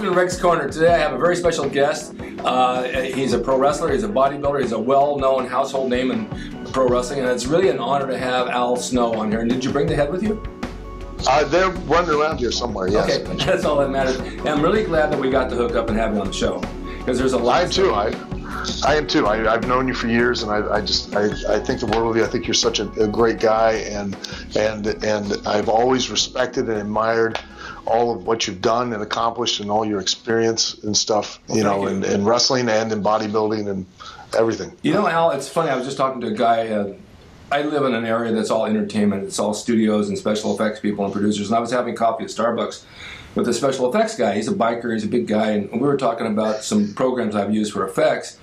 Welcome to Rick's Corner. Today I have a very special guest. He's a pro wrestler, he's a bodybuilder, he's a well-known household name in pro wrestling, and it's really an honor to have Al Snow on here. And did you bring the head with you? They're running around here somewhere, yes. Okay, that's all that matters. And I'm really glad that we got to hook up and have you on the show, because there's a lot. I am too. I am too. I've known you for years, and I think the world of you. I think you're such a great guy, and I've always respected and admired all of what you've done and accomplished and all your experience and stuff, in wrestling and in bodybuilding and everything. You know, Al, it's funny. I was just talking to a guy. I live in an area that's all entertainment. It's all studios and special effects people and producers. And I was having coffee at Starbucks with a special effects guy. He's a biker. He's a big guy. And we were talking about some programs I've used for effects.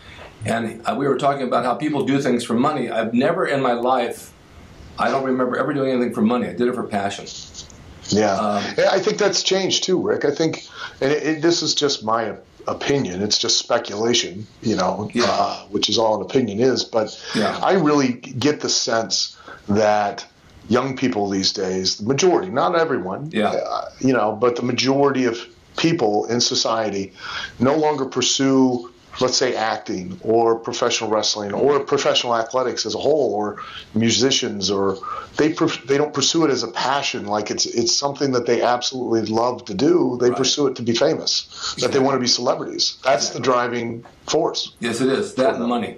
And we were talking about how people do things for money. I've never in my life, I don't remember ever doing anything for money. I did it for passion. Yeah. I think that's changed too, Rick. I think, and this is just my opinion, it's just speculation, which is all an opinion is, but I really get the sense that young people these days, the majority, not everyone, but the majority of people in society no longer pursue, let's say, acting or professional wrestling or professional athletics as a whole, or musicians, or they don't pursue it as a passion, like it's something that they absolutely love to do. They pursue it to be famous, that they want to be celebrities. That's the driving force. Yes, it is. That and money.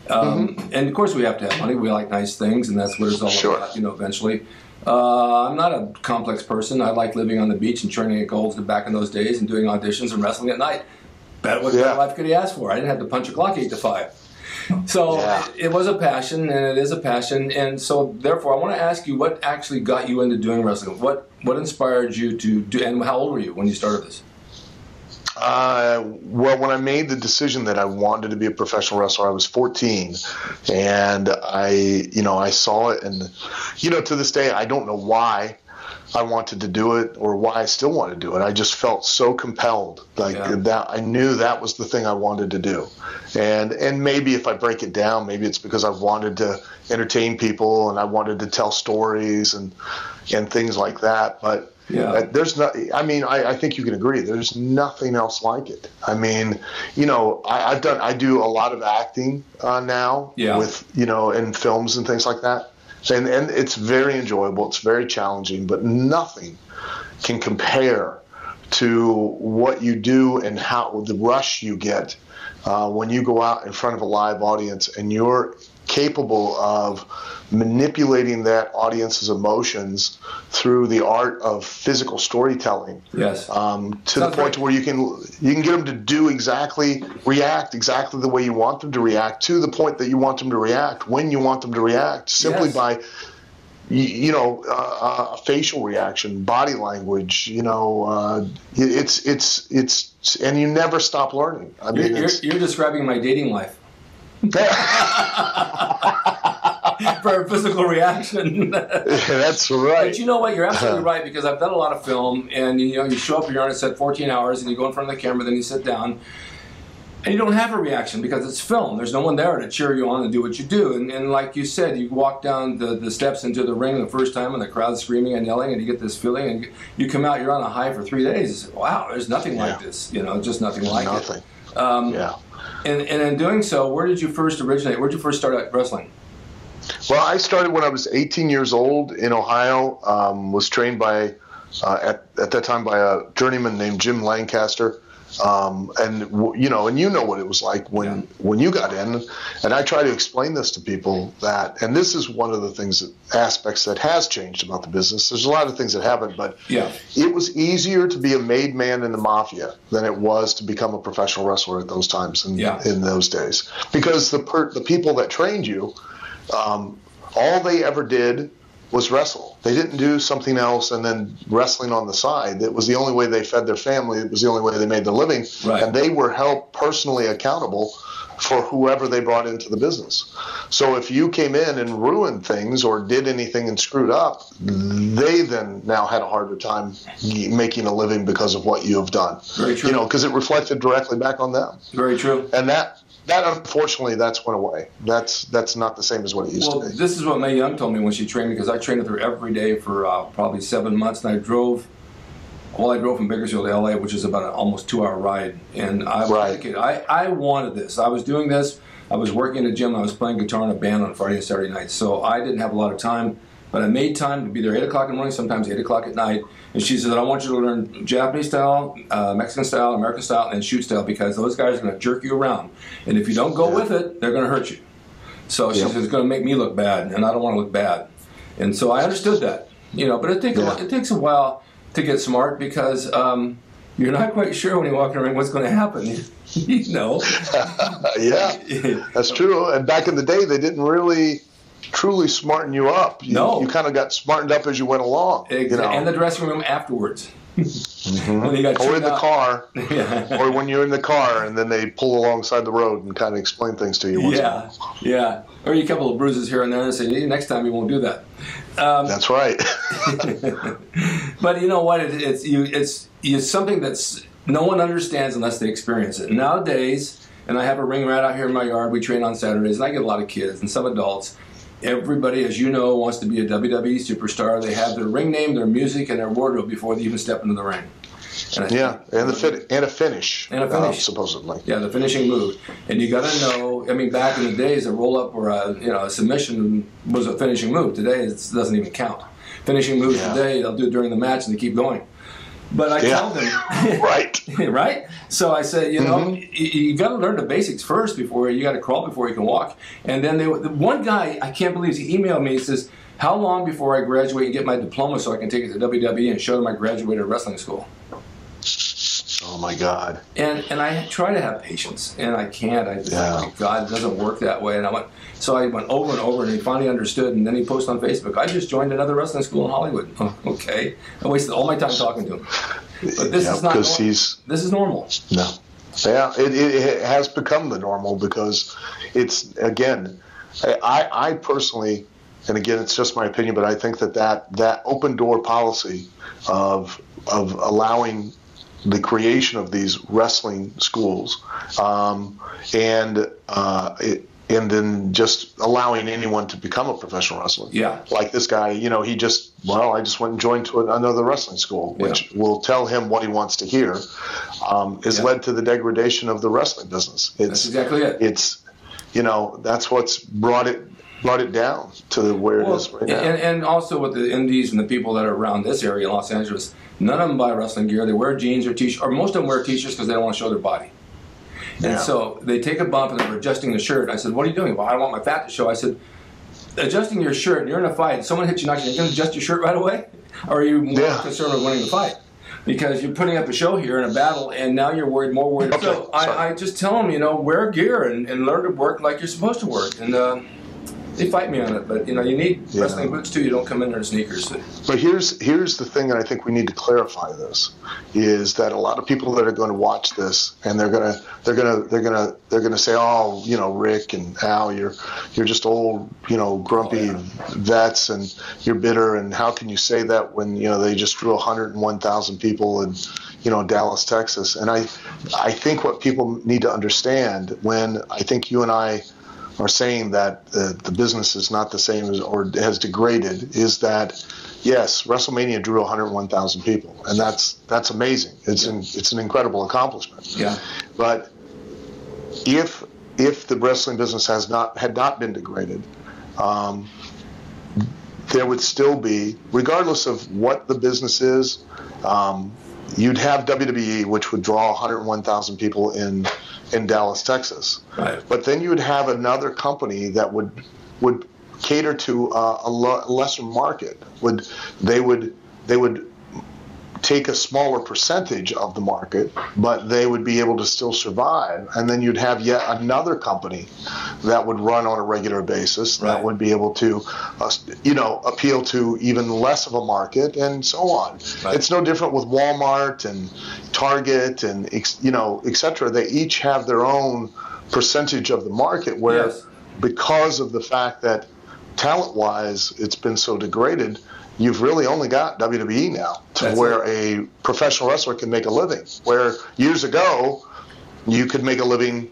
And of course we have to have money. We like nice things, and that's what it's all about, eventually. I'm not a complex person. I like living on the beach and training at Gold's back in those days and doing auditions and wrestling at night. What kind of life could he ask for? I didn't have to punch a clock 8 to 5. So it was a passion, and it is a passion. And so therefore, I want to ask you, what actually got you into doing wrestling? What inspired you to do, and how old were you when you started this? Well, when I made the decision that I wanted to be a professional wrestler, I was 14, and I saw it, and to this day, I don't know why I wanted to do it or why I still want to do it. I just felt so compelled, that I knew that was the thing I wanted to do. And maybe if I break it down, maybe it's because I wanted to entertain people and I wanted to tell stories and things like that. But there's not, I think you can agree, there's nothing else like it. I mean, I do a lot of acting now with, in films and things like that. And it's very enjoyable. It's very challenging, but nothing can compare to what you do and how the rush you get when you go out in front of a live audience and you're capable of manipulating that audience's emotions through the art of physical storytelling. Yes. To the point where you can get them to react exactly the way you want them to react, to the point that you want them to react when you want them to react, simply by a facial reaction, body language. It's and you never stop learning. I mean, you're describing my dating life. For a physical reaction. That's right. But you know what? You're absolutely right, because I've done a lot of film, and you show up, you're on a set 14 hours, and you go in front of the camera, then you sit down, and you don't have a reaction because it's film. There's no one there to cheer you on and do what you do. And like you said, you walk down the steps into the ring the first time, and the crowd's screaming and yelling, and you get this feeling, and you come out, you're on a high for 3 days. Wow, there's nothing like this. Just nothing like it. And in doing so, where did you first originate? Where did you first start out wrestling? Well, I started when I was 18 years old in Ohio. Was trained by at that time by a journeyman named Jim Lancaster. And you know what it was like when you got in, and I try to explain this to people that, and this is one of the aspects that has changed about the business. There's a lot of things that haven't, but it was easier to be a made man in the mafia than it was to become a professional wrestler at those times in those days, because the people that trained you, all they ever did was wrestle. They didn't do something else and then wrestling on the side. It was the only way they fed their family. It was the only way they made their living. Right. And they were held personally accountable for whoever they brought into the business. So if you came in and ruined things or did anything and screwed up, they then now had a harder time making a living because of what you have done. Very true. Because it reflected directly back on them. Very true. And that unfortunately, that's went away. That's not the same as what it used to be. This is what Mae Young told me when she trained me, because I trained with her every day for probably 7 months, and I drove Well, I drove from Bakersfield to L.A., which is about an almost 2-hour ride, and I wanted this. I was doing this. I was working in the gym. I was playing guitar in a band on Friday and Saturday nights, so I didn't have a lot of time. But I made time to be there 8 o'clock in the morning, sometimes 8 o'clock at night. And she said, I want you to learn Japanese style, Mexican style, American style, and shoot style, because those guys are going to jerk you around. And if you don't go with it, they're going to hurt you. So she said, it's going to make me look bad, and I don't want to look bad. And so I understood that, you know, but it takes a while to get smart, because you're not quite sure when you walk in the ring what's going to happen. You know. Yeah, that's true. And back in the day, they didn't really truly smarten you up. You kind of got smartened up as you went along. Exactly. You know? And the dressing room afterwards. When you got or in the car, or when you're in the car, and then they pull alongside the road and kind of explain things to you. Yeah. Or a couple of bruises here and there, and say, hey, next time you won't do that. That's right. But you know what? It's something that's no one understands unless they experience it. Nowadays, and I have a ring rat out here in my yard. We train on Saturdays, and I get a lot of kids and some adults. Everybody, as you know, wants to be a WWE superstar. They have their ring name, their music, and their wardrobe before they even step into the ring. And a finish. Supposedly. Yeah, the finishing move. And you got to know, I mean, back in the days, a roll-up or a submission was a finishing move. Today, it doesn't even count. Finishing moves today, they'll do it during the match, and they keep going. But I tell them, right? So I said, you know, you got to learn the basics first before you got to crawl before you can walk. And then one guy, I can't believe, he emailed me. He says, how long before I graduate and get my diploma so I can take it to WWE and show them I graduated wrestling school? Oh my God! And I try to have patience, and I can't. I just, oh my God, it doesn't work that way. And I went over and over, and he finally understood. And then he posted on Facebook, I just joined another wrestling school in Hollywood. Oh, okay, I wasted all my time talking to him. But this is not normal. This is normal. No. Yeah, it has become the normal, because it's, again, I personally, and again, it's just my opinion, but I think that open door policy of allowing the creation of these wrestling schools, and then just allowing anyone to become a professional wrestler. Yeah. Like this guy, you know, I just went and joined to another wrestling school, which will tell him what he wants to hear, has led to the degradation of the wrestling business. That's exactly it. It's, you know, that's what's brought it down to where it is right now. And also with the indies and the people that are around this area in Los Angeles, none of them buy wrestling gear. They wear jeans or t-shirts, or most of them wear t-shirts because they don't want to show their body. And so they take a bump and they're adjusting the shirt. I said, what are you doing? Well, I don't want my fat to show. I said, adjusting your shirt, and you're in a fight, someone hits you, you're going to adjust your shirt right away? Or are you more concerned with winning the fight? Because you're putting up a show here in a battle, and now you're more worried. Okay, so I just tell them, you know, wear gear and learn to work like you're supposed to work. And they fight me on it, but you know, you need wrestling boots too. You don't come in there in sneakers. But here's the thing, and I think we need to clarify this, is that a lot of people that are going to watch this, and they're gonna say, oh, you know, Rick and Al, you're just old, you know, grumpy vets, and you're bitter, and how can you say that when, you know, they just drew 101,000 people in, you know, Dallas, Texas? And I think what people need to understand, when I think you and I are saying that the business is not the same as, or has degraded, is that, yes, WrestleMania drew 101,000 people, and that's amazing. It's an incredible accomplishment. Yeah. But if the wrestling business had not been degraded, there would still be, regardless of what the business is, you'd have WWE, which would draw 101,000 people in Dallas, Texas. Right. But then you would have another company that would cater to a lesser market. They would take a smaller percentage of the market, but they would be able to still survive. And then you'd have yet another company that would run on a regular basis that would be able to, appeal to even less of a market, and so on. Right. It's no different with Walmart and Target and, et cetera. They each have their own percentage of the market, where because of the fact that talent-wise it's been so degraded, you've really only got WWE now where a professional wrestler can make a living. Where years ago, you could make a living,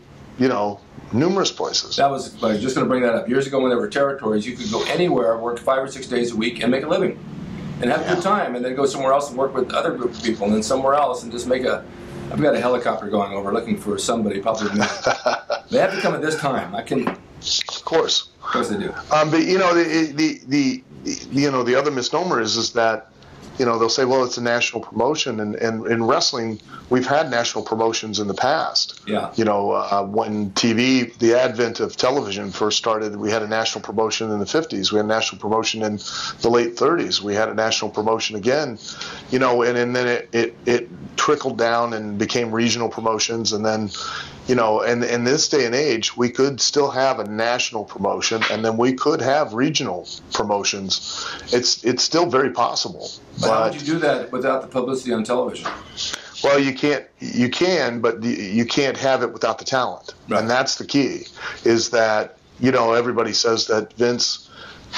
numerous places. I was just going to bring that up. Years ago, when there were territories, you could go anywhere, work 5 or 6 days a week, and make a living. and have a good time, and then go somewhere else and work with other group of people, and then somewhere else, and just make a. I've got a helicopter going over looking for somebody, probably me. They have to come at this time. I can. Of course they do. But you know, the other misnomer is that, you know, they'll say, well, it's a national promotion, and in wrestling, we've had national promotions in the past. Yeah. You know, when TV, the advent of television first started, we had a national promotion in the 50s. We had a national promotion in the late 30s. We had a national promotion again, you know, and then it trickled down and became regional promotions, and then, you know, and in this day and age, we could still have a national promotion, and then we could have regional promotions. It's still very possible. But how would you do that without the publicity on television? Well, you can't. You can, but you can't have it without the talent. Right. And that's the key. Is that, you know, everybody says that Vince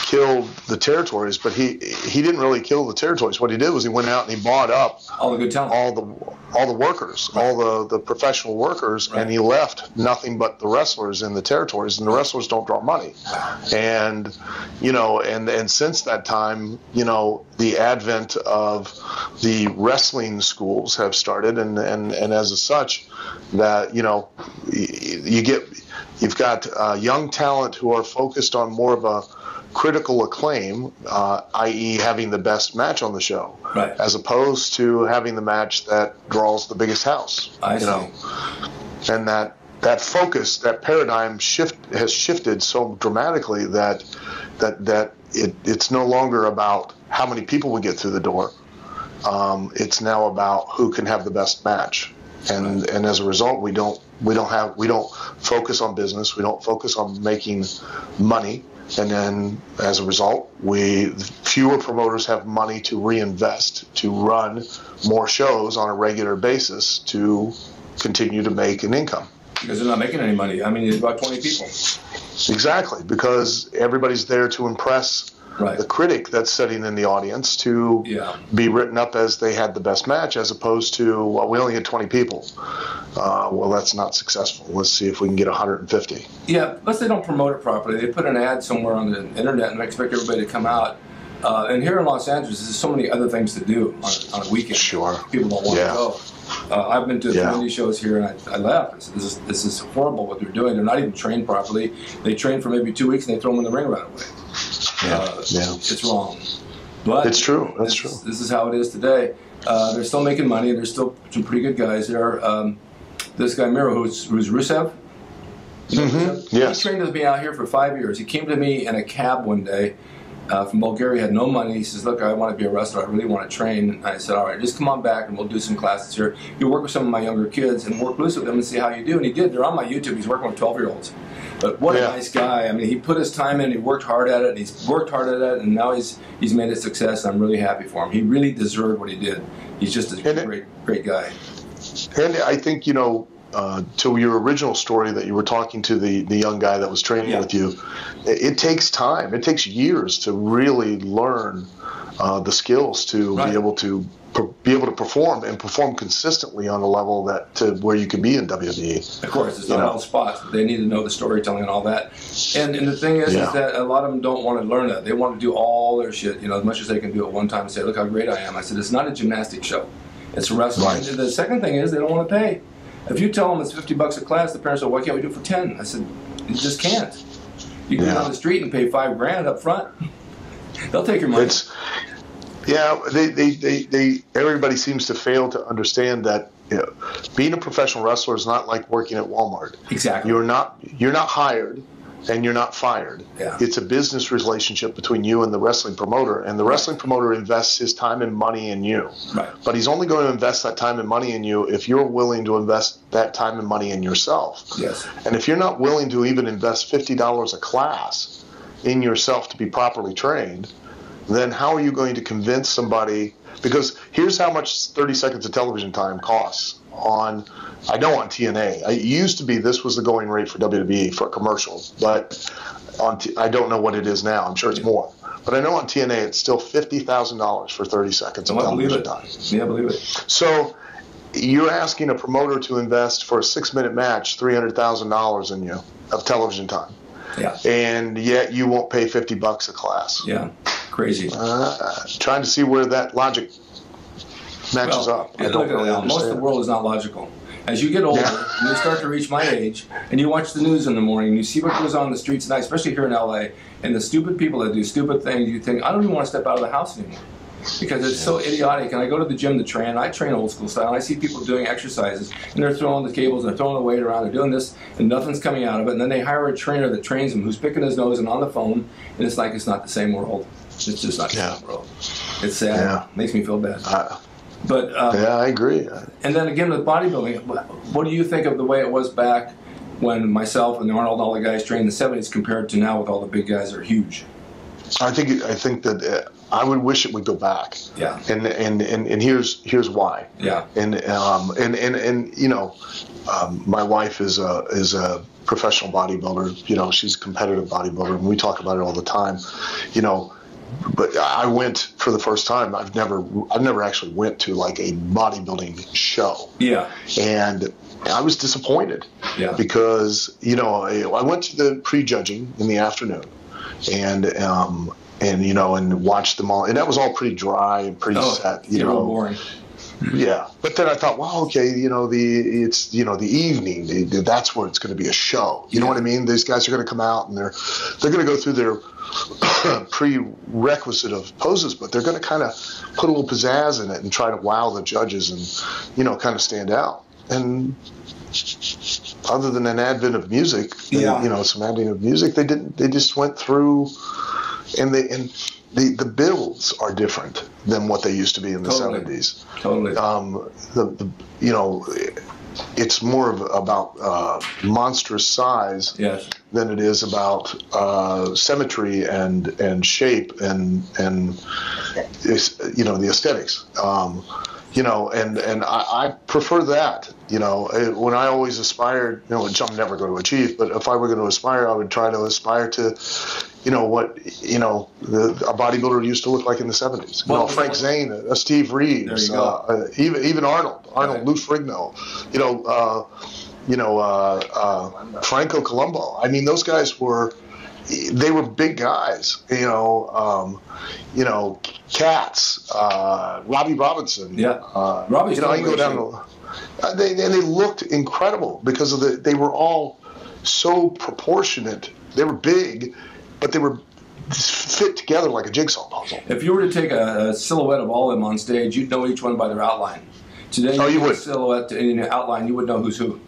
killed the territories, but he didn't really kill the territories. What he did was he went out and he bought up all the good talent, all the workers, right. all the professional workers, right. And he left nothing but the wrestlers in the territories, and the wrestlers don't draw money. And, you know, and since that time, you know, the advent of the wrestling schools have started, and as such, that, you know, you've got young talent who are focused on more of a critical acclaim, i.e. having the best match on the show, right. As opposed to having the match that draws the biggest house. I see. Know? And that focus, that paradigm has shifted so dramatically that it's no longer about how many people we get through the door. It's now about who can have the best match. And as a result, we don't focus on business. We don't focus on making money. And then, as a result, fewer promoters have money to reinvest, to run more shows on a regular basis to continue to make an income. Because they're not making any money. I mean, it's about 20 people. Exactly, because everybody's there to impress right. the critic that's sitting in the audience to be written up as they had the best match, as opposed to, well, we only had 20 people. Well, that's not successful. Let's see if we can get 150. Yeah, plus they don't promote it properly. They put an ad somewhere on the internet and expect everybody to come out. And here in Los Angeles, there's so many other things to do on a weekend. Sure. People don't want to go. I've been to community shows here, and I left. This is horrible what they're doing. They're not even trained properly. They train for maybe 2 weeks, and they throw them in the ring right away. It's wrong. But it's true. That's true. This is how it is today. They're still making money, and there's still some pretty good guys there. This guy Miro, who's Rusev. Rusev? Yes. He trained with me out here for 5 years. He came to me in a cab one day from Bulgaria. Had no money. He says, "Look, I want to be a wrestler. I really want to train." And I said, "All right, just come on back, and we'll do some classes here. You work with some of my younger kids and work loose with them and see how you do." And he did. They're on my YouTube. He's working with 12-year-olds. But what a nice guy. I mean, he put his time in, he worked hard at it, and he's worked hard at it, and now he's made a success. I'm really happy for him. He really deserved what he did. He's just a great guy. And I think, you know, to your original story that you were talking to the young guy that was training with you, it takes time. It takes years to really learn the skills to be able to perform and perform consistently on a level that to where you can be in WWE. Of course, it's not all spots, but they need to know the storytelling and all that. And the thing is that a lot of them don't want to learn that. They want to do all their shit, you know, as much as they can do at one time and say, "Look how great I am." I said, it's not a gymnastics show. It's wrestling. Right. And the second thing is they don't want to pay. If you tell them it's $50 a class, the parents say, "Why can't we do it for 10?" I said, "You just can't. You can go down the street and pay $5,000 up front. They'll take your money." Everybody seems to fail to understand that, you know, being a professional wrestler is not like working at Walmart. Exactly. You're not hired and you're not fired. Yeah. It's a business relationship between you and the wrestling promoter, and the wrestling promoter invests his time and money in you. Right. But he's only going to invest that time and money in you if you're willing to invest that time and money in yourself. Yes. And if you're not willing to even invest $50 a class in yourself to be properly trained, then how are you going to convince somebody? Because here's how much 30 seconds of television time costs on TNA. It used to be this was the going rate for WWE for commercials, but I don't know what it is now. I'm sure it's more. But I know on TNA it's still $50,000 for 30 seconds of television time. Yeah, I believe it. So you're asking a promoter to invest for a 6-minute match $300,000 in you of television time. Yeah. And yet you won't pay $50 a class. Yeah. Crazy. Trying to see where that logic matches up. I don't really understand. Most of the world is not logical. As you get older, and you start to reach my age, and you watch the news in the morning, and you see what goes on in the streets at night, especially here in LA, and the stupid people that do stupid things, you think, I don't even want to step out of the house anymore. Because it's so idiotic. And I go to the gym to train. I train old school style. And I see people doing exercises, and they're throwing the cables, and they're throwing the weight around, they're doing this, and nothing's coming out of it. And then they hire a trainer that trains them, who's picking his nose and on the phone, and it's like it's not the same world. It's just not the same world. It's sad. Yeah. It makes me feel bad. But yeah, I agree. And then again with bodybuilding, what do you think of the way it was back when myself and Arnold and all the guys trained in the 70s compared to now with all the big guys that are huge? I think that I would wish it would go back. Yeah. And here's why. Yeah. And you know, my wife is a professional bodybuilder. You know, she's a competitive bodybuilder, and we talk about it all the time. You know. But I went for the first time. I've never actually went to like a bodybuilding show. Yeah. And I was disappointed. Yeah. Because I went to the prejudging in the afternoon, and you know, and watched them all, and that was all pretty dry and pretty set. You know, boring. Yeah, but then I thought, wow, okay, you know, the evening, that's where it's going to be a show. You know what I mean? These guys are going to come out, and they're going to go through their prerequisite of poses, but they're going to kind of put a little pizzazz in it and try to wow the judges and, you know, kind of stand out. And other than an advent of music, you know, some advent of music, they didn't. They just went through, and the builds are different than what they used to be in the 70s. Totally. You know, it's more about monstrous size than it is about symmetry and shape and you know, the aesthetics. You know, and I prefer that. You know, when I always aspired, you know, which I'm never going to achieve, but if I were going to aspire, I would try to aspire to, you know, what, you know, a bodybuilder used to look like in the 70s. You know, Frank Zane, Steve Reeves, even Arnold Lou Ferrigno, you know, Franco Colombo. I mean, those guys they were big guys, you know, Cats, Robbie Robinson. Yeah. Robbie's, you know, I can go down they looked incredible because they were all so proportionate. They were big, but they were fit together like a jigsaw puzzle. If you were to take a silhouette of all of them on stage, you'd know each one by their outline. Today, you would. A silhouette in an outline, you would know who's who.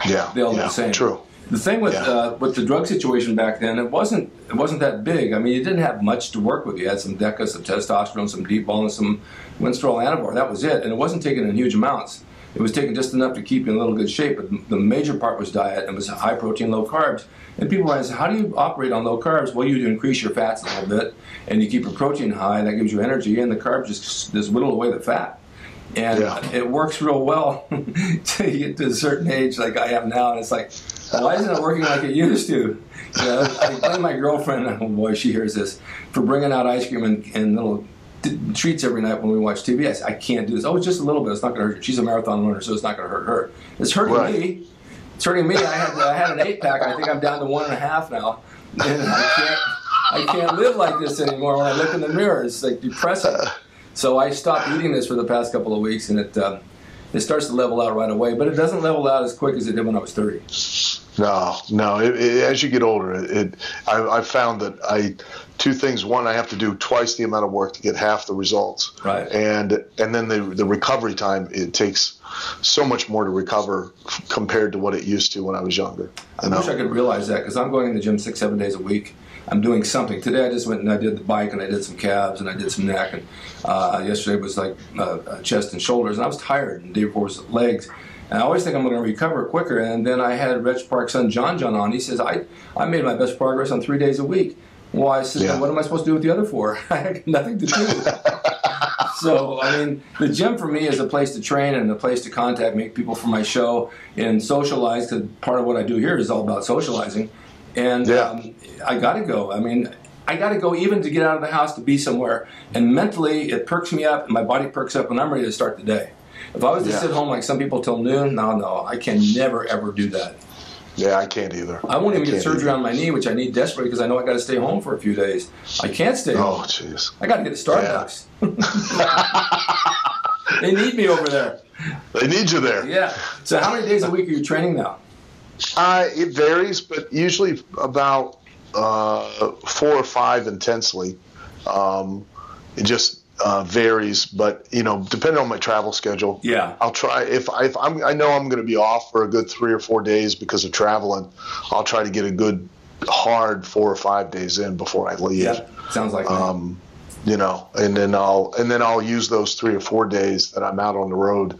Yeah, they all look the same. True. The thing with the drug situation back then, it wasn't that big. I mean, you didn't have much to work with. You had some Deca, some testosterone, some deep ball, and some Winstrol Anavar. That was it, and it wasn't taken in huge amounts. It was taken just enough to keep you in a little good shape. But the major part was diet, and was high protein, low carbs. And people might say, how do you operate on low carbs? Well, you increase your fats a little bit, and you keep your protein high, and that gives you energy, and the carbs just whittle away the fat. And it works real well until you get to a certain age like I am now, and it's like, why isn't it working like it used to? You know, I blame my girlfriend, oh boy, she hears this, for bringing out ice cream and little treats every night when we watch TV. I said, I can't do this. Oh, it's just a little bit. It's not going to hurt you. She's a marathon runner, so it's not going to hurt her. It's hurting me. It's hurting me. I had an 8-pack. I think I'm down to 1.5 now. And I can't live like this anymore. When I look in the mirror, it's like depressing. So I stopped eating this for the past couple of weeks, and it starts to level out right away. But it doesn't level out as quick as it did when I was 30. No. As you get older, I found that two things. One, I have to do twice the amount of work to get half the results. Right. And then the recovery time, it takes so much more to recover compared to what it used to when I was younger. I wish I could realize that, because I'm going in the gym 6-7 days a week. I'm doing something. Today I just went and I did the bike, and I did some calves, and I did some neck, and yesterday was like chest and shoulders, and I was tired, and the day before was legs. And I always think I'm going to recover quicker. And then I had Reg Park's son John on. He says, I made my best progress on 3 days a week. Well, I said, what am I supposed to do with the other 4? I had nothing to do. So, I mean, the gym for me is a place to train and a place to contact, meet people for my show, and socialize, because part of what I do here is all about socializing. And I got to go. I mean, I got to go even to get out of the house to be somewhere. And mentally, it perks me up, and my body perks up, and I'm ready to start the day. If I was to sit home like some people till noon, no, I can never, ever do that. Yeah, I can't either. I won't even get surgery on my knee, which I need desperately because I know I got to stay home for a few days. I can't stay home. Oh, jeez. I got to get to Starbucks. They need me over there. They need you there. Yeah. So how many days a week are you training now? It varies, but usually about 4 or 5 intensely. It just varies, but depending on my travel schedule. Yeah. I'll try I know I'm going to be off for a good 3 or 4 days because of traveling. I'll try to get a good hard 4 or 5 days in before I leave. Yeah. Sounds like that. And then I'll use those 3 or 4 days that I'm out on the road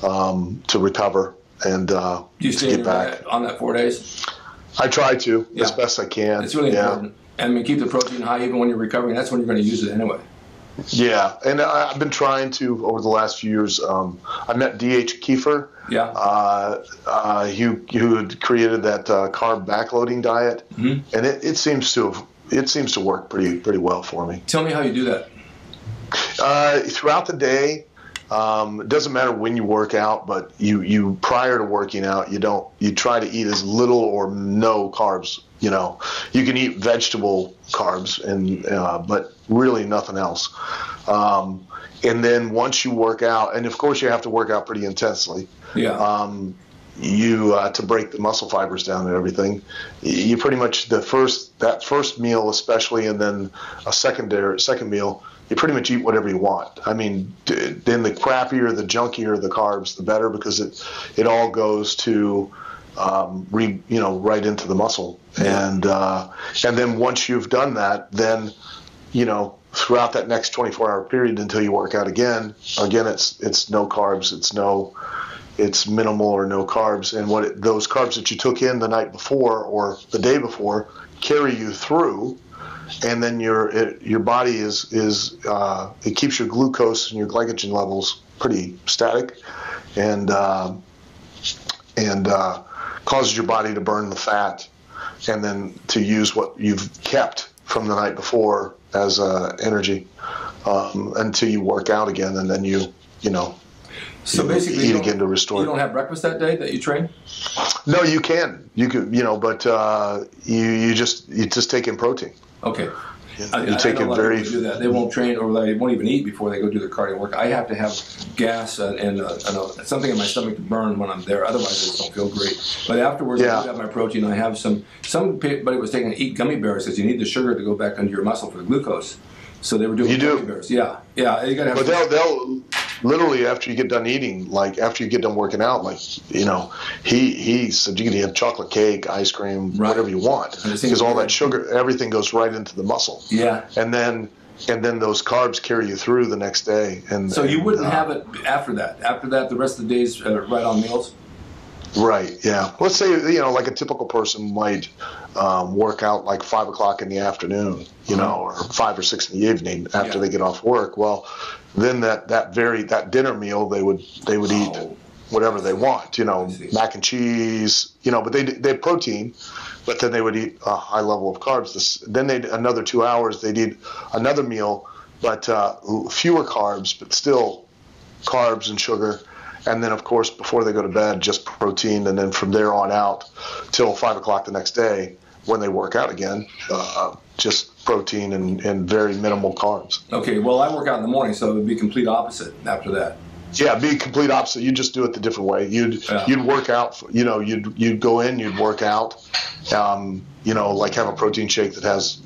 to recover and Do you to stay get back on that 4 days? I try to as best I can. It's really important. And I mean, keep the protein high even when you're recovering. That's when you're going to use it anyway. Yeah, and I've been trying to over the last few years. I met D.H. Kiefer. Yeah. Who had created that carb backloading diet, and it seems to work pretty well for me. Tell me how you do that. Throughout the day, it doesn't matter when you work out, but you prior to working out, you try to eat as little or no carbs. You can eat vegetable carbs but really nothing else. And then once you work out, and of course you have to work out pretty intensely. Yeah. To break the muscle fibers down and everything, you pretty much that first meal especially, and then a second meal, you pretty much eat whatever you want. I mean, then the crappier, the junkier the carbs, the better, because it all goes to right into the muscle. And then once you've done that, then throughout that next 24-hour period until you work out again, it's no carbs, it's minimal or no carbs, and those carbs that you took in the night before or the day before carry you through, and then your body is it keeps your glucose and your glycogen levels pretty static, and causes your body to burn the fat, and then to use what you've kept from the night before as energy until you work out again, and then So basically, eat again to restore. You don't have breakfast that day that you train? No, you can. You can, but you just take in protein. Okay. You take in very. Do that. They won't train, or they won't even eat before they go do their cardio work. I have to have gas and something in my stomach to burn when I'm there. Otherwise, I just don't feel great. But afterwards, I do have my protein. I have somebody was taking eat gummy bears because you need the sugar to go back into your muscle for the glucose. So they were doing gummy bears. Yeah. You gotta have. But they'll literally, after you get done eating, like after you get done working out, he said you can have chocolate cake, ice cream, whatever you want, because all that sugar, everything goes right into the muscle. Yeah. And then those carbs carry you through the next day. So you wouldn't have it after that. After that, the rest of the day's right on meals. Right. Yeah. Let's say like a typical person might work out like 5 o'clock in the afternoon, or 5 or 6 in the evening after they get off work. Well, then that dinner meal they would eat whatever they want, mac and cheese, but they have protein, but then they would eat a high level of carbs. Then another 2 hours they'd eat another meal, but fewer carbs, but still carbs and sugar. And then, of course, before they go to bed, just protein. And then from there on out till 5 o'clock the next day, when they work out again, just protein and very minimal carbs. Okay, well, I work out in the morning, so it would be complete opposite after that. Yeah, be complete opposite. You just do it the different way. You'd work out. You'd go in. You'd work out. Like have a protein shake that has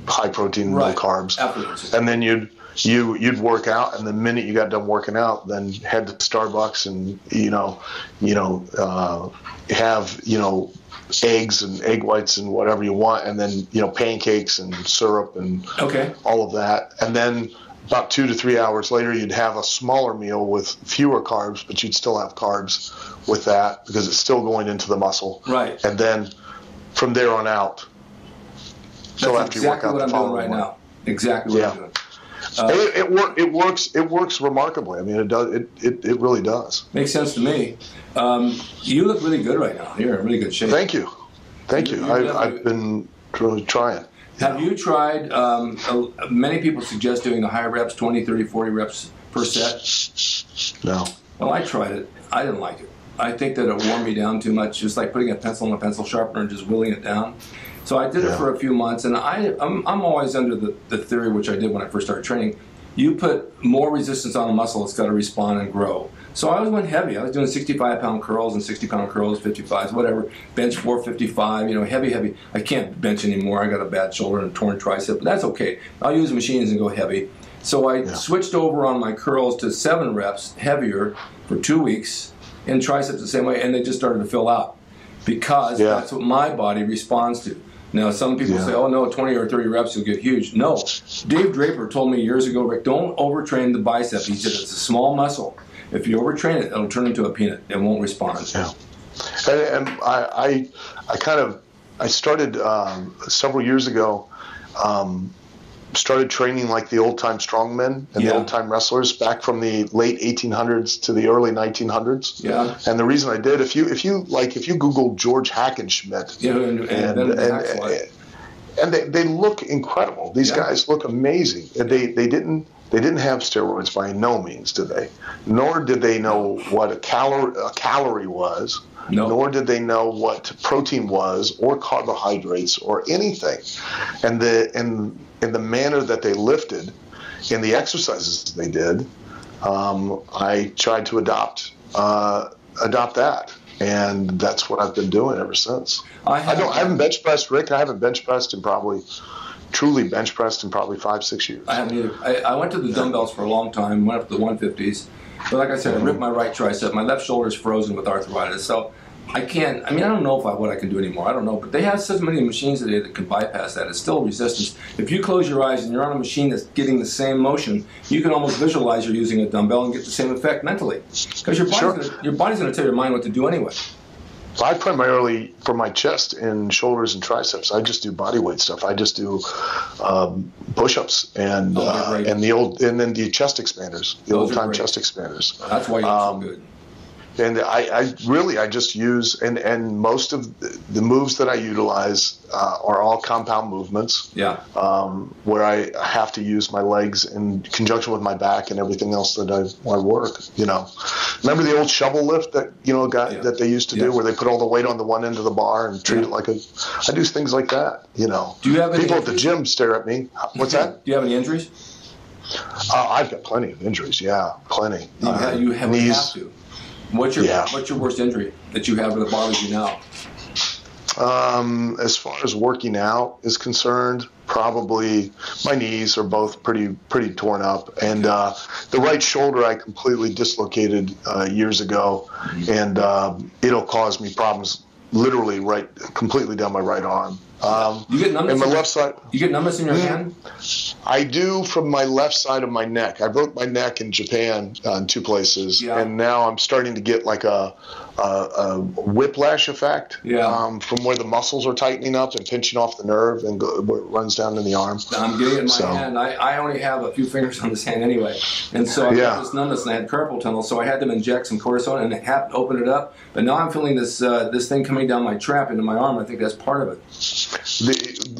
high protein, no carbs. Afterwards. And then you'd work out, and the minute you got done working out, then head to Starbucks and have eggs and egg whites and whatever you want, and then pancakes and syrup and all of that, and then about 2 to 3 hours later you'd have a smaller meal with fewer carbs, but you'd still have carbs with that because it's still going into the muscle. Right. And then from there on out, so after you work out the following morning. Now. Exactly what I'm doing. It works remarkably. I mean, it does. It really does. Makes sense to me. You look really good right now. You're in really good shape. Thank you. I've been really trying. Have you tried? Many people suggest doing the higher reps, 20, 30, 40 reps per set. No. Well, I tried it. I didn't like it. I think that it wore me down too much, just like putting a pencil in a pencil sharpener and just wheeling it down. So I did it for a few months, and I'm always under the theory, which I did when I first started training, you put more resistance on a muscle, it's got to respond and grow. So I always went heavy. I was doing 65-pound curls and 60-pound curls, 55s, whatever. Bench 455, you know, heavy. I can't bench anymore. I got a bad shoulder and a torn tricep, but that's okay. I'll use machines and go heavy. So I switched over on my curls to 7 reps, heavier, for 2 weeks, and triceps the same way, and they just started to fill out because that's what my body responds to. Now, some people say, oh, no, 20 or 30 reps, you'll get huge. No. Dave Draper told me years ago, Rick, don't overtrain the bicep. He said it's a small muscle. If you overtrain it, it'll turn into a peanut. It won't respond. Yeah. And I started several years ago, started training like the old-time strongmen and the old-time wrestlers back from the late 1800s to the early 1900s. Yeah. And the reason I did, if you Google George Hackenschmidt, and they look incredible. These guys look amazing. They didn't have steroids by no means, did they? Nor did they know what a calorie was. No. Nor did they know what protein was, or carbohydrates, or anything. And in the manner that they lifted, in the exercises they did, I tried to adopt that, and that's what I've been doing ever since. I haven't bench pressed, Rick. I haven't bench pressed in truly bench pressed in probably 5-6 years. I haven't either. I went to the dumbbells for a long time, went up to the 150s. But like I said, I ripped my right tricep. My left shoulder is frozen with arthritis. So I can't, I don't know what I can do anymore. I don't know. But they have so many machines today that can bypass that. It's still resistance. If you close your eyes and you're on a machine that's getting the same motion, you can almost visualize you're using a dumbbell and get the same effect mentally. Because your body's going to tell your mind what to do anyway. I primarily, for my chest and shoulders and triceps, I just do body weight stuff. I just do push-ups and then the chest expanders, the old-time chest expanders. That's why you're so good. And I just use, and most of the moves that I utilize are all compound movements. Yeah. Where I have to use my legs in conjunction with my back and everything else that I work. You know, remember the old shovel lift that that they used to do, where they put all the weight on the one end of the bar and treat it like I do things like that. You know, do you have people at the gym stare at me? What's that? Do you have any injuries? I've got plenty of injuries. Yeah, plenty. You have to. What's your worst injury that you have that bothers you now? As far as working out is concerned, probably my knees are both pretty torn up, and the right shoulder I completely dislocated years ago, and it'll cause me problems literally completely down my right arm. You get numbness in my left side. You get numbness in your hand? I do from my left side of my neck. I broke my neck in Japan in 2 places, and now I'm starting to get like a whiplash effect from where the muscles are tightening up and pinching off the nerve and where it runs down in the arm. I'm getting it in my hand. I only have a few fingers on this hand anyway, and so I got this numbness and I had carpal tunnel, so I had them inject some cortisone and it happened to open it up. But now I'm feeling this thing coming down my trap into my arm. I think that's part of it.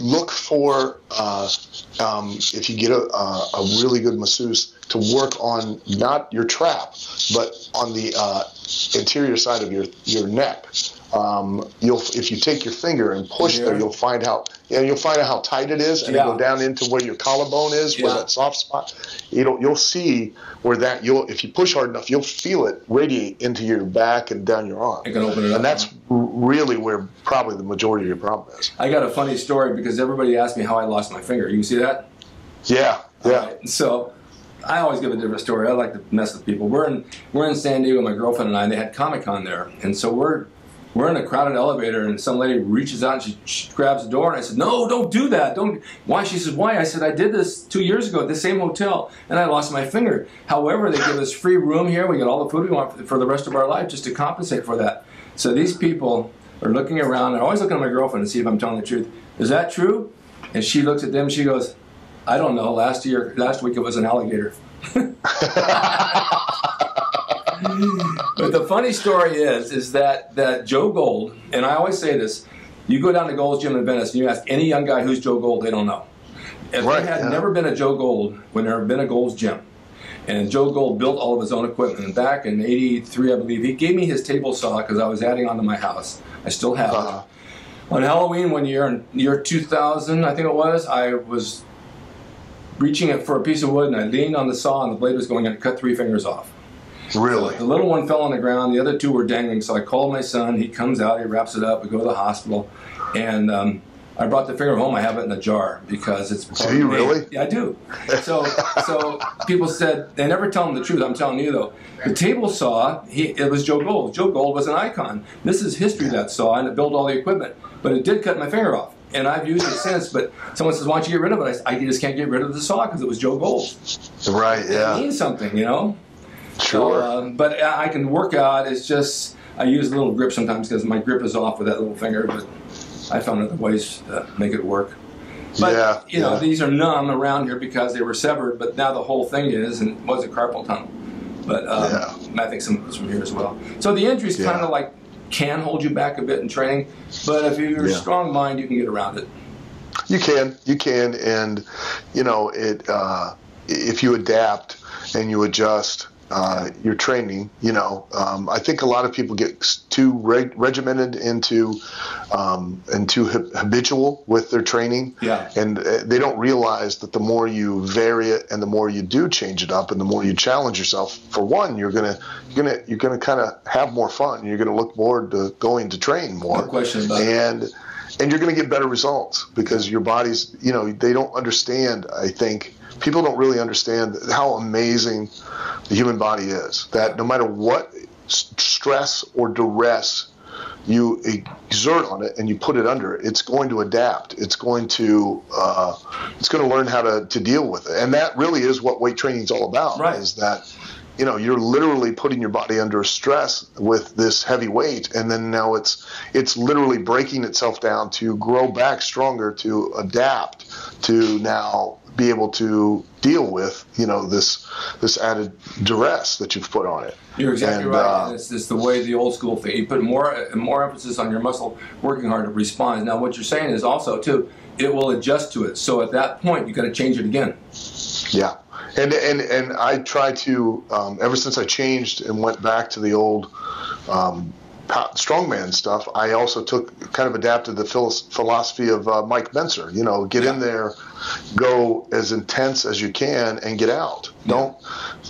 Look for if you get a really good masseuse to work on not your trap, but on the anterior side of your neck. If you take your finger and push there, you'll find out how tight it is, and go down into where your collarbone is, where that soft spot. You'll see where if you push hard enough, you'll feel it radiate into your back and down your arm. It can open it up. And that's really where probably the majority of your problem is. I got a funny story because everybody asked me how I lost my finger. You can see that? Yeah. Right. So I always give a different story. I like to mess with people. We're in San Diego, my girlfriend and I, and they had Comic-Con there. And so we're in a crowded elevator, and some lady reaches out and she grabs the door, and I said, "No, don't do that. Don't." Why? She says, "Why?" I said, "I did this 2 years ago at the same hotel, and I lost my finger. However, they give us free room here. We get all the food we want for the rest of our life just to compensate for that." So these people are looking around. They're always looking at my girlfriend to see if I'm telling the truth. Is that true? And she looks at them and she goes, "I don't know. Last week it was an alligator." But the funny story is that Joe Gold, and I always say this, you go down to Gold's Gym in Venice and you ask any young guy who's Joe Gold, they don't know. If there had never been a Joe Gold, would there have been a Gold's Gym. And Joe Gold built all of his own equipment. And back in '83, I believe, he gave me his table saw because I was adding on to my house. I still have it. On Halloween one year, in year 2000, I think it was, I was reaching it for a piece of wood, and I leaned on the saw, and the blade was going in and cut 3 fingers off. Really? So the little one fell on the ground, the other 2 were dangling, so I called my son, he comes out, he wraps it up, we go to the hospital, and I brought the finger home, I have it in a jar, because it's... Do you really? Yeah, I do. So people said, they never tell them the truth, I'm telling you though. The table saw, it was Joe Gold. Joe Gold was an icon. This is history, that saw, and it built all the equipment. But it did cut my finger off. And I've used it since, but someone says, why don't you get rid of it? I just can't get rid of the saw because it was Joe Gold. Right, yeah. It means something, you know? Sure. So, but I can work out. It's just, I use a little grip sometimes because my grip is off with that little finger, but I found other ways to make it work. But, you know, these are numb around here because they were severed, but now the whole thing is, and it was a carpal tunnel. But I think some of it's from here as well. So the injuries kind of like can hold you back a bit in training, but if you're a strong mind, you can get around it. You can, and you know it. If you adapt and you adjust your training, you know, I think a lot of people get too regimented into and too habitual with their training, and they don't realize that the more you vary it and the more you do change it up and the more you challenge yourself, for one, you're gonna kind of have more fun. You're gonna look forward to going to train more. No question about it. And you're going to get better results because your body's, you know, they don't understand, I think, people don't really understand how amazing the human body is. That no matter what stress or duress you exert on it and you put it under it, it's going to adapt. It's going to learn how to deal with it. And that really is what weight training is all about, is that, you know, you're literally putting your body under stress with this heavy weight, and then now it's literally breaking itself down to grow back stronger, to adapt, to now be able to deal with, you know, this added duress that you've put on it. You're exactly right. It's the way the old school thing. You put more emphasis on your muscle working hard to respond. Now, what you're saying is also too, it will adjust to it. So at that point, you got to change it again. Yeah. And I try to, ever since I changed and went back to the old strongman stuff, I also kind of adapted the philosophy of Mike Benser. You know, get in there, go as intense as you can, and get out. Don't,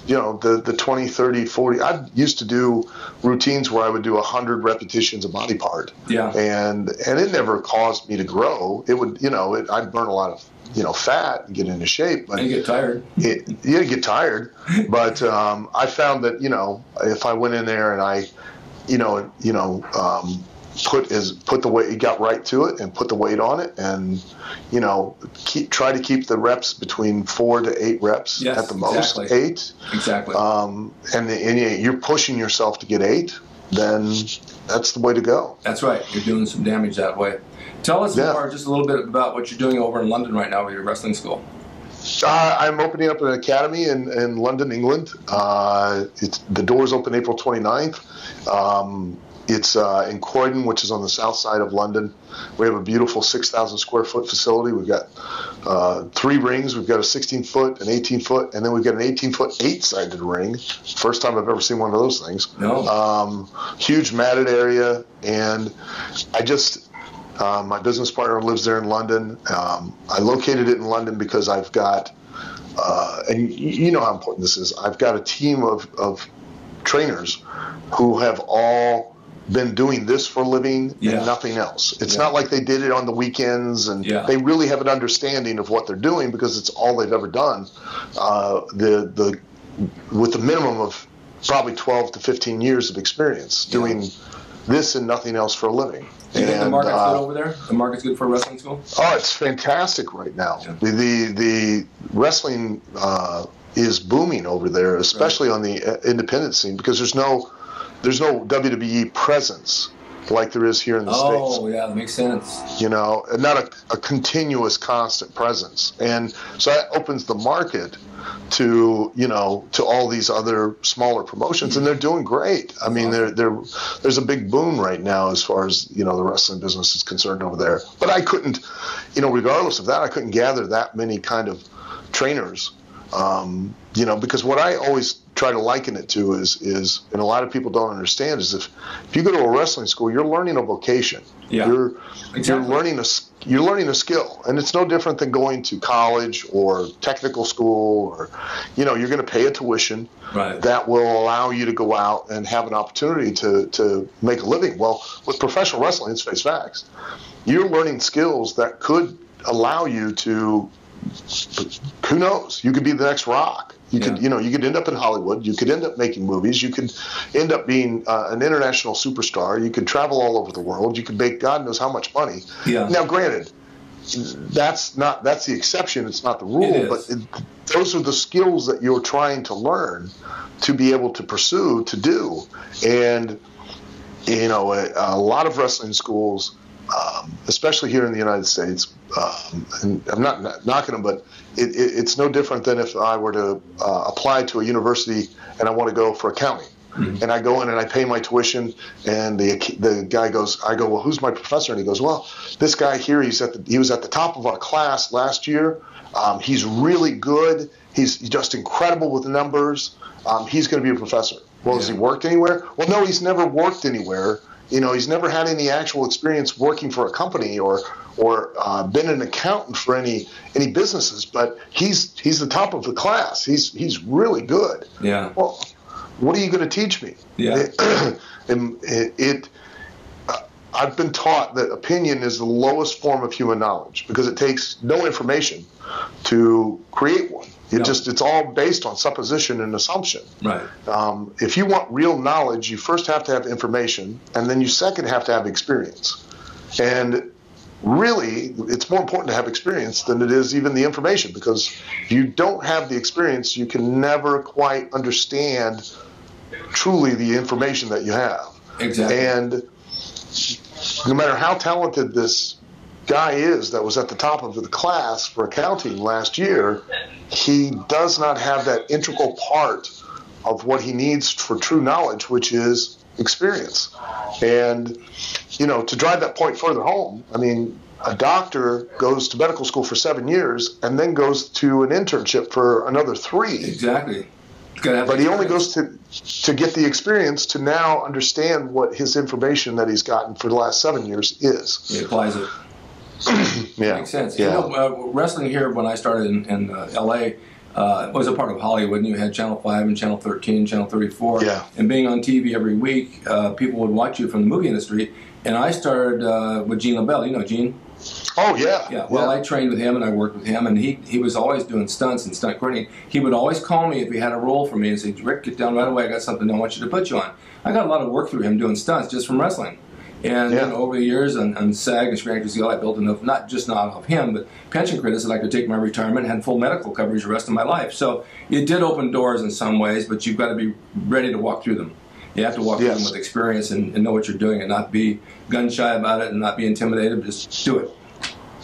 you know, the 20, 30, 40. I used to do routines where I would do 100 repetitions a body part. Yeah. And it never caused me to grow. It would, you know, I'd burn a lot of, you know, fat and get into shape, but you get tired. You get tired. But I found that, you know, if I went in there and I, put the weight, got right to it and put the weight on it, and you know, try to keep the reps between 4 to 8 reps at the most. Exactly. 8. Exactly. And you're pushing yourself to get 8, then that's the way to go. That's right. You're doing some damage that way. Tell us more, just a little bit about what you're doing over in London right now with your wrestling school. I'm opening up an academy in London, England. The doors open April 29th. It's in Croydon, which is on the south side of London. We have a beautiful 6,000 square foot facility. We've got 3 rings. We've got a 16-foot, an 18-foot, and then we've got an 18-foot 8-sided ring. First time I've ever seen one of those things. No. Huge matted area, and I just... my business partner lives there in London. I located it in London because I've got, and you know how important this is, I've got a team of trainers who have all been doing this for a living and nothing else. It's not like they did it on the weekends, and they really have an understanding of what they're doing because it's all they've ever done. With the minimum of probably 12 to 15 years of experience doing this and nothing else for a living. Do you think the market's good over there? The market's good for a wrestling school? Oh, it's fantastic right now. Yeah. The wrestling is booming over there, especially on the independent scene, because there's no WWE presence like there is here in the States. Oh, yeah, that makes sense. You know, and not a continuous, constant presence. And so that opens the market to, you know, to all these other smaller promotions, and they're doing great. I mean, there's a big boom right now as far as, you know, the wrestling business is concerned over there. But I couldn't, you know, regardless of that, I couldn't gather that many kind of trainers Because what I always try to liken it to is, and a lot of people don't understand, is if you go to a wrestling school, you're learning a vocation. Yeah. You're learning a skill, and it's no different than going to college or technical school, or you're going to pay a tuition that will allow you to go out and have an opportunity to make a living. Well, with professional wrestling, let's face facts, you're learning skills that could allow you to, who knows, you could be the next Rock. You could end up in Hollywood. You could end up making movies. You could end up being an international superstar. You could travel all over the world. You could make God knows how much money. Yeah. Now, granted, that's the exception. It's not the rule. But those are the skills that you're trying to learn to be able to pursue, to do. And a lot of wrestling schools, especially here in the United States, and I'm not knocking them, but it's no different than if I were to apply to a university and I want to go for accounting. Mm-hmm. And I go in and I pay my tuition, and the guy goes, I go, well, who's my professor? And he goes, well, this guy here, he was at the top of our class last year. He's really good. He's just incredible with numbers. He's going to be a professor. Well, has he worked anywhere? Well, no, he's never worked anywhere. He's never had any actual experience working for a company or been an accountant for any businesses, but he's the top of the class. He's really good. Yeah. Well, what are you going to teach me? Yeah. I've been taught that opinion is the lowest form of human knowledge because it takes no information to create one. It's all based on supposition and assumption. Right. If you want real knowledge, you first have to have information, and then you second have to have experience. And really, it's more important to have experience than it is even the information, because if you don't have the experience, you can never quite understand truly the information that you have. Exactly. And no matter how talented this guy is that was at the top of the class for accounting last year, he does not have that integral part of what he needs for true knowledge, which is experience. And, to drive that point further home, I mean, a doctor goes to medical school for 7 years and then goes to an internship for another 3. Exactly. But he only goes to get the experience to now understand what his information that he's gotten for the last 7 years is. He applies it. Yeah. Makes sense. Yeah. Wrestling here, when I started in L.A., was a part of Hollywood, and you had Channel 5 and Channel 13, Channel 34. Yeah. And being on TV every week, people would watch you from the movie industry. And I started with Gene LaBelle. You know Gene? Oh, yeah. Yeah. Well, I trained with him, and I worked with him, and he was always doing stunts and stunt coordinating. He would always call me if he had a role for me and say, Rick, get down right away. I got something I want you to put you on. I got a lot of work through him doing stunts just from wrestling. And over the years on SAG and Screen Actors Guild, I built enough, not of him, but pension credits that I could take my retirement and had full medical coverage the rest of my life. So it did open doors in some ways, but you've got to be ready to walk through them. You have to walk through them with experience and know what you're doing, and not be gun shy about it and not be intimidated, but just do it.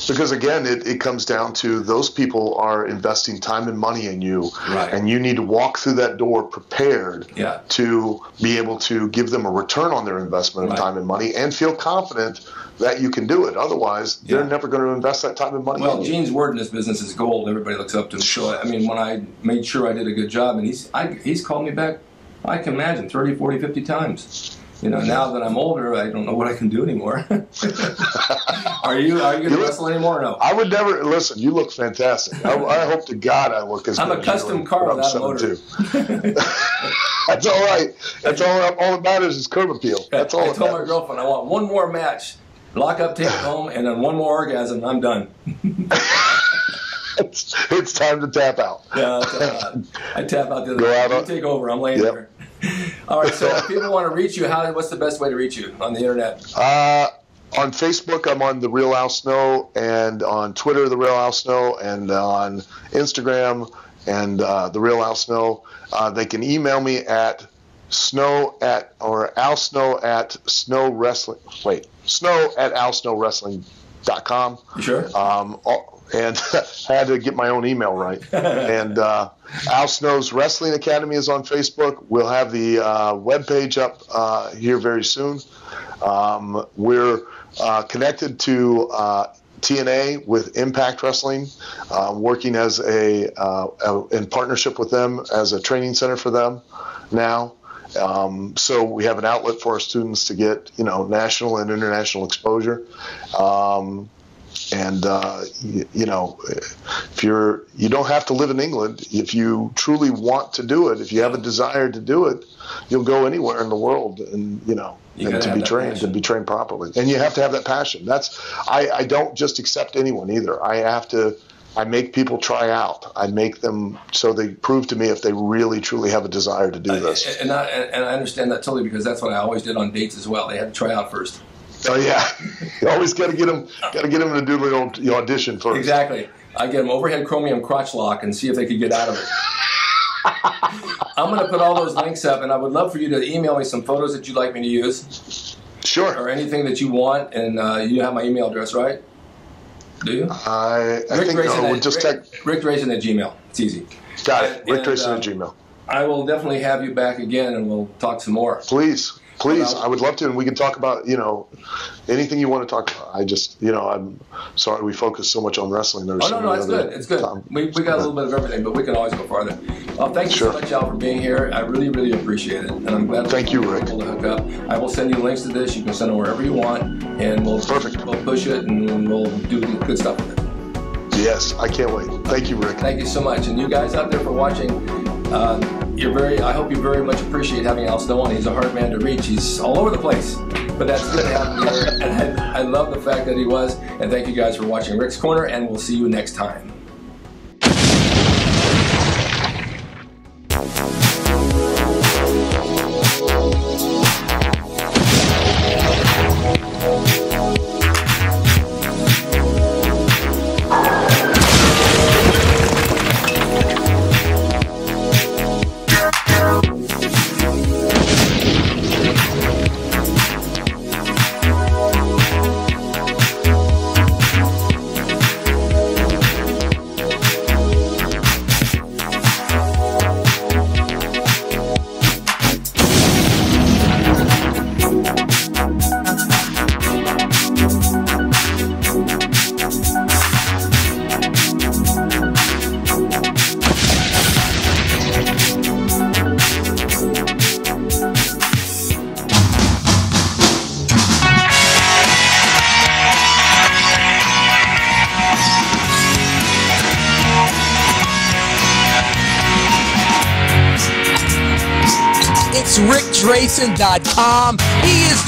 Because again, it comes down to those people are investing time and money in you, and you need to walk through that door prepared to be able to give them a return on their investment of time and money and feel confident that you can do it. Otherwise, they're never going to invest that time and money in you. Well, Gene's word in this business is gold. Everybody looks up to him. So, I mean, when I made sure I did a good job, and he's called me back, I can imagine, 30, 40, 50 times. Now that I'm older, I don't know what I can do anymore. Are you going to wrestle anymore or no? I would never. Listen, you look fantastic. I hope to God I look as good. I'm a custom car without a motor. That's all right. That's all that matters is curb appeal. That's all. I told my girlfriend I want one more match, lock up, take it home, and then one more orgasm, and I'm done. It's time to tap out. Yeah, I tap out the other way. You take over. I'm laying there. All right, so if people want to reach you, what's the best way to reach you on the internet? On Facebook, I'm on The Real Al Snow, and on Twitter, The Real Al Snow, and on Instagram, and The Real Al Snow. They can email me at snow@alsnowwrestling.com. You sure? And I had to get my own email right. And Al Snow's Wrestling Academy is on Facebook. We'll have the webpage up here very soon. We're connected to TNA with Impact Wrestling, working as in partnership with them as a training center for them now. So we have an outlet for our students to get, national and international exposure. If you don't have to live in England. If you truly want to do it, if you have a desire to do it, you'll go anywhere in the world, and to be trained properly. And you have to have that passion. I don't just accept anyone either. I make people try out. I make them so they prove to me if they really truly have a desire to do this. And I understand that totally, because that's what I always did on dates as well. They had to try out first. Oh yeah, you always got to get them to do the audition first. Exactly. I get them overhead chromium crotch lock and see if they could get out of it. I'm going to put all those links up, and I would love for you to email me some photos that you'd like me to use. Sure. Or anything that you want, and you have my email address, right? Do you? I think we'll just text. Rick Drasin at Gmail. It's easy. Got it. Rick Drasin at Gmail. I will definitely have you back again, and we'll talk some more. Please, I would love to, and we can talk about anything you want to talk about. I'm sorry we focus so much on wrestling. No, it's good. It's good. We got a little bit of everything, but we can always go farther. Thank you so much, Al, for being here. I really, really appreciate it, and I'm glad Rick. We were able to hook up. I will send you links to this. You can send them wherever you want, and we'll push it, and we'll do good stuff with it. Yes, I can't wait. Thank you, Rick. Thank you so much, and you guys out there for watching. I hope you very much appreciate having Al Snow on. He's a hard man to reach. He's all over the place, but that's good to have him here. And I love the fact that he was. And thank you guys for watching Rick's Corner, and we'll see you next time. RickDrasin.com. He is